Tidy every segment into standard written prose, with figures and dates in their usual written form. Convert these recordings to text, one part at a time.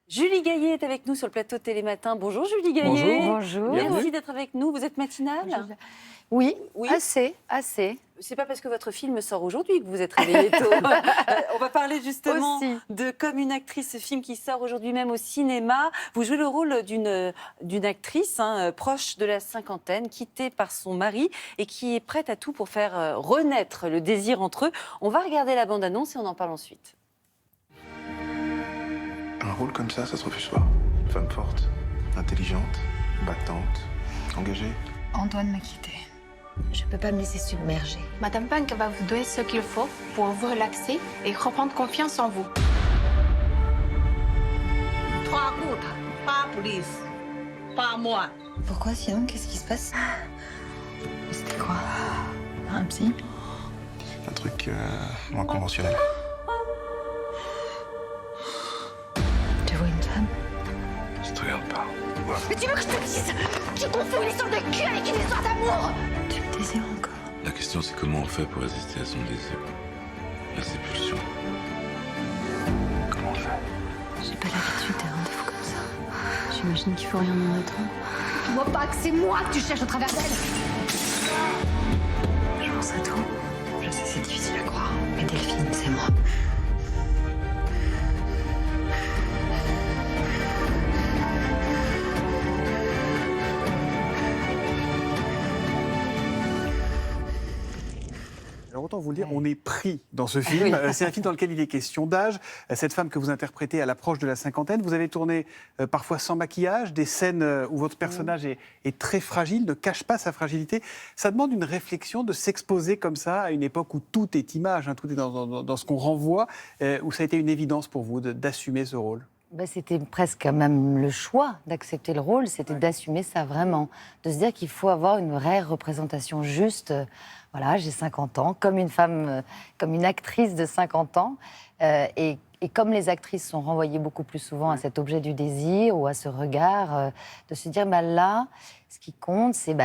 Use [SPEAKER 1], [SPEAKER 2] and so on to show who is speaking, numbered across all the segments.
[SPEAKER 1] Julie Gaillet est avec nous sur le plateau de Télématin. Bonjour Julie Gaillet.
[SPEAKER 2] Bonjour.
[SPEAKER 1] Merci d'être avec nous. Vous êtes matinale?
[SPEAKER 2] Oui,
[SPEAKER 1] Oui.
[SPEAKER 2] assez.
[SPEAKER 1] C'est pas parce que votre film sort aujourd'hui que vous êtes réveillée tôt. On va parler justement
[SPEAKER 2] Aussi.
[SPEAKER 1] de Comme une actrice, ce film qui sort aujourd'hui même au cinéma. Vous jouez le rôle d'une actrice proche de la cinquantaine, quittée par son mari et qui est prête à tout pour faire renaître le désir entre eux. On va regarder la bande-annonce et on en parle ensuite.
[SPEAKER 3] Un rôle comme ça se refuse pas. Une femme forte, intelligente, battante, engagée.
[SPEAKER 4] Antoine m'a quittée.
[SPEAKER 5] Je peux pas me laisser submerger.
[SPEAKER 6] Madame Punk va vous donner ce qu'il faut pour vous relaxer et reprendre confiance en vous.
[SPEAKER 7] trois coups, pas police, pas moi.
[SPEAKER 5] Pourquoi sinon? Qu'est-ce qui se passe?
[SPEAKER 4] C'était quoi? Un psy?
[SPEAKER 3] Un truc moins conventionnel.
[SPEAKER 4] Tu vois une femme?
[SPEAKER 3] Je te regarde pas. Voilà.
[SPEAKER 5] Mais tu veux que je te dise? Tu confonds une histoire de cul avec une histoire d'amour!
[SPEAKER 4] Tu me désires encore?
[SPEAKER 8] La question, c'est comment on fait pour résister à son désir, à ses pulsions.
[SPEAKER 3] Comment on fait?
[SPEAKER 4] J'ai pas l'habitude des rendez-vous comme ça. J'imagine qu'il faut rien en attendre.
[SPEAKER 5] Tu vois pas que c'est moi que tu cherches au travers d'elle?
[SPEAKER 4] Je pense à tout. Je sais, c'est difficile à croire. Mais Delphine, c'est moi.
[SPEAKER 9] Alors autant vous le dire, on est pris dans ce film. C'est un film dans lequel il est question d'âge. Cette femme que vous interprétez à l'approche de la cinquantaine, vous avez tourné parfois sans maquillage, des scènes où votre personnage est très fragile, ne cache pas sa fragilité. Ça demande une réflexion de s'exposer comme ça à une époque où tout est image, tout est dans ce qu'on renvoie, où ça a été une évidence pour vous d'assumer ce rôle.
[SPEAKER 2] C'était presque même le choix d'accepter le rôle, c'était d'assumer ça vraiment, de se dire qu'il faut avoir une vraie représentation juste. Voilà, j'ai 50 ans, comme une femme, comme une actrice de 50 ans, et comme les actrices sont renvoyées beaucoup plus souvent à cet objet du désir ou à ce regard, de se dire là, ce qui compte, c'est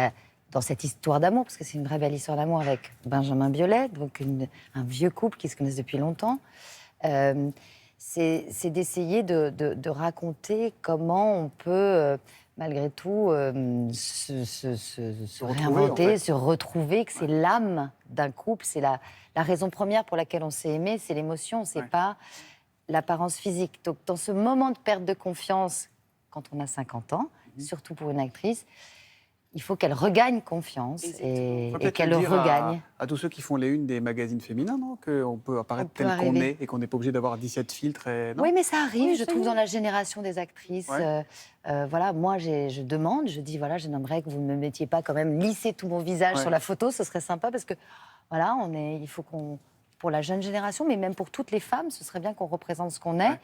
[SPEAKER 2] dans cette histoire d'amour, parce que c'est une vraie belle histoire d'amour avec Benjamin Biolay, donc un vieux couple qui se connaissent depuis longtemps. C'est d'essayer de raconter comment on peut, malgré tout, se réinventer, en fait. Se retrouver, que c'est l'âme d'un couple, c'est la raison première pour laquelle on s'est aimé, c'est l'émotion, c'est pas l'apparence physique. Donc, dans ce moment de perte de confiance, quand on a 50 ans, surtout pour une actrice, il faut qu'elle regagne confiance et qu'elle le regagne.
[SPEAKER 9] À tous ceux qui font les unes des magazines féminins, non, qu'on peut apparaître tel qu'on est et qu'on n'est pas obligé d'avoir 17 filtres. Non,
[SPEAKER 2] oui, mais ça arrive, je trouve, dans la génération des actrices. Voilà, moi, je demande, je dis, voilà, j'aimerais que vous ne me mettiez pas quand même lisser tout mon visage sur la photo, ce serait sympa parce que, voilà, il faut qu'on... Pour la jeune génération, mais même pour toutes les femmes, ce serait bien qu'on représente ce qu'on est.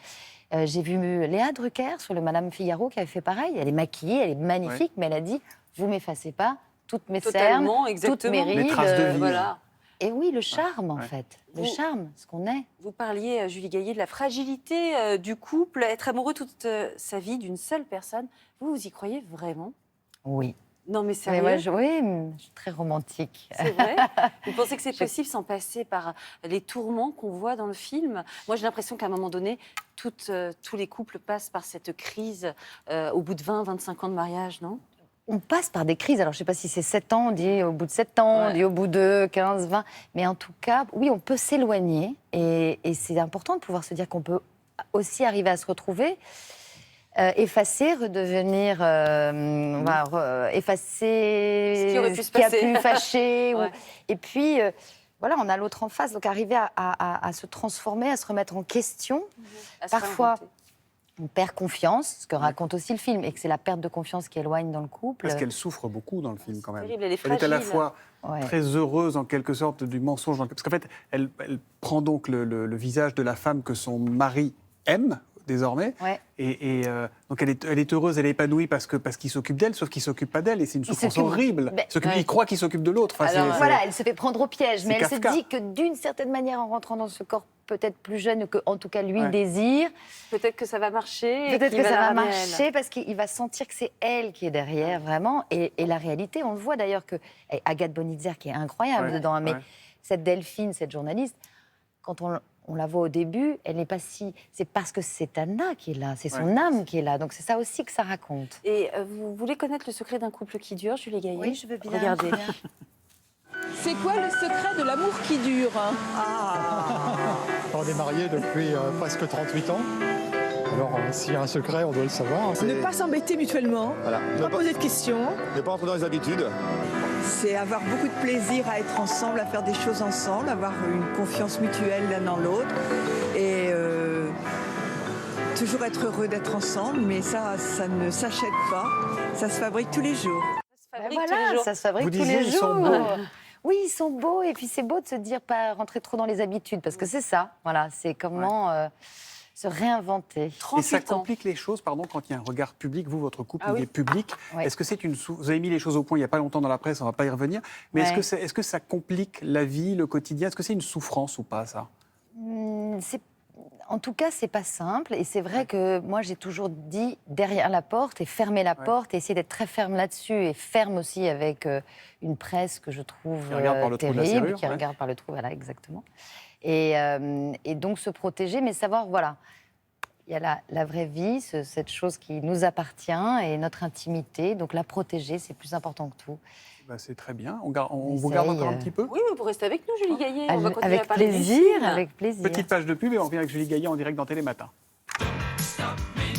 [SPEAKER 2] J'ai vu Léa Drucker sur le Madame Figaro qui avait fait pareil. Elle est maquillée, elle est magnifique, mais elle a dit vous m'effacez pas toutes mes cernes, toutes mes rides.
[SPEAKER 9] Les traces de vie.
[SPEAKER 1] Voilà.
[SPEAKER 2] Et oui, le charme, en fait. Le charme, ce qu'on est.
[SPEAKER 1] Vous parliez, Julie Gaillet, de la fragilité du couple, être amoureux toute sa vie d'une seule personne. Vous y croyez vraiment?
[SPEAKER 2] Oui.
[SPEAKER 1] Non, mais sérieux?
[SPEAKER 2] Mais moi, je suis très romantique.
[SPEAKER 1] C'est vrai? Vous pensez que c'est possible sans passer par les tourments qu'on voit dans le film? Moi, j'ai l'impression qu'à un moment donné, tous les couples passent par cette crise au bout de 20, 25 ans de mariage, non?
[SPEAKER 2] On passe par des crises. Alors, je ne sais pas si c'est 7 ans, on dit au bout de 7 ans, on dit au bout de 15, 20. Mais en tout cas, oui, on peut s'éloigner. Et c'est important de pouvoir se dire qu'on peut aussi arriver à se retrouver. Effacer, redevenir, effacer
[SPEAKER 1] ce qui
[SPEAKER 2] a pu fâcher. Et puis, voilà, on a l'autre en face. Donc, arriver à se transformer, à se remettre en question. Parfois, on perd confiance, ce que raconte aussi le film, et que c'est la perte de confiance qui éloigne dans le couple.
[SPEAKER 9] Parce qu'elle souffre beaucoup dans le film, quand même.
[SPEAKER 1] Terrible, elle est
[SPEAKER 9] Elle est à la
[SPEAKER 1] fragile.
[SPEAKER 9] fois très heureuse, en quelque sorte, du mensonge. Parce qu'en fait, elle prend donc le visage de la femme que son mari aime, désormais. Donc elle est heureuse, elle est épanouie parce qu'il s'occupe d'elle, sauf qu'il ne s'occupe pas d'elle. Et c'est une souffrance horrible. Il croit qu'il s'occupe de l'autre.
[SPEAKER 2] Voilà, elle se fait prendre au piège. Mais elle
[SPEAKER 9] Kafka.
[SPEAKER 2] se dit que d'une certaine manière, en rentrant dans ce corps peut-être plus jeune, que en tout cas lui désire,
[SPEAKER 1] peut-être que ça va marcher.
[SPEAKER 2] peut-être que ça va marcher parce qu'il va sentir que c'est elle qui est derrière, vraiment. Et la réalité, on le voit d'ailleurs que Agathe Bonitzer, qui est incroyable dedans, mais cette Delphine, cette journaliste, quand on la voit au début, elle n'est pas si... C'est parce que c'est Anna qui est là, c'est son âme qui est là. Donc c'est ça aussi que ça raconte.
[SPEAKER 1] Et vous voulez connaître le secret d'un couple qui dure, Julie Gaillet?
[SPEAKER 2] Oui, je veux bien.
[SPEAKER 1] Regardez.
[SPEAKER 10] C'est quoi le secret de l'amour qui dure?
[SPEAKER 11] On est mariés depuis presque 38 ans. Alors, s'il y a un secret, on doit le savoir.
[SPEAKER 10] Ne pas s'embêter mutuellement,
[SPEAKER 11] Voilà.
[SPEAKER 10] pas poser de questions.
[SPEAKER 11] Ne pas entrer dans les habitudes.
[SPEAKER 10] C'est avoir beaucoup de plaisir à être ensemble, à faire des choses ensemble, avoir une confiance mutuelle l'un dans l'autre. Et toujours être heureux d'être ensemble, mais ça ne s'achète pas, ça se fabrique tous les jours.
[SPEAKER 2] Ça se fabrique
[SPEAKER 9] Vous
[SPEAKER 2] tous
[SPEAKER 9] disiez,
[SPEAKER 2] les
[SPEAKER 9] ils
[SPEAKER 2] jours.
[SPEAKER 9] sont beaux.
[SPEAKER 2] Oui, ils sont beaux. Et puis c'est beau de se dire pas rentrer trop dans les habitudes, parce que c'est ça. Voilà, c'est comment se réinventer.
[SPEAKER 9] Et ça
[SPEAKER 1] 38 ans.
[SPEAKER 9] complique les choses, pardon, quand il y a un regard public. Vous, votre couple,
[SPEAKER 1] Ah
[SPEAKER 9] il
[SPEAKER 1] oui.
[SPEAKER 9] est public.
[SPEAKER 2] Oui.
[SPEAKER 9] Est-ce que c'est vous avez mis les choses au point il n'y a pas longtemps dans la presse, on ne va pas y revenir. Mais
[SPEAKER 2] Ouais.
[SPEAKER 9] est-ce que ça complique la vie, le quotidien? Est-ce que c'est une souffrance ou pas, ça?
[SPEAKER 2] En tout cas, c'est pas simple. Et c'est vrai que moi, j'ai toujours dit derrière la porte et fermer la porte et essayer d'être très ferme là-dessus et ferme aussi avec une presse que je trouve
[SPEAKER 9] Qui regarde par le trou de la
[SPEAKER 2] terrible,
[SPEAKER 9] serrure,
[SPEAKER 2] qui
[SPEAKER 9] ouais.
[SPEAKER 2] regarde par le trou, voilà, exactement. Et donc se protéger, mais savoir, voilà, il y a la vraie vie, cette chose qui nous appartient et notre intimité. Donc la protéger, c'est plus important que tout.
[SPEAKER 9] Bah, c'est très bien. On vous
[SPEAKER 2] Essaye,
[SPEAKER 9] garde encore un petit peu.
[SPEAKER 1] Oui, mais vous restez avec nous, Julie Gaillet. On va continuer
[SPEAKER 2] Avec
[SPEAKER 1] à parler du
[SPEAKER 2] plaisir,
[SPEAKER 1] film.
[SPEAKER 2] avec plaisir.
[SPEAKER 9] Petite page de pub et on revient avec Julie Gaillet en direct dans Télématin.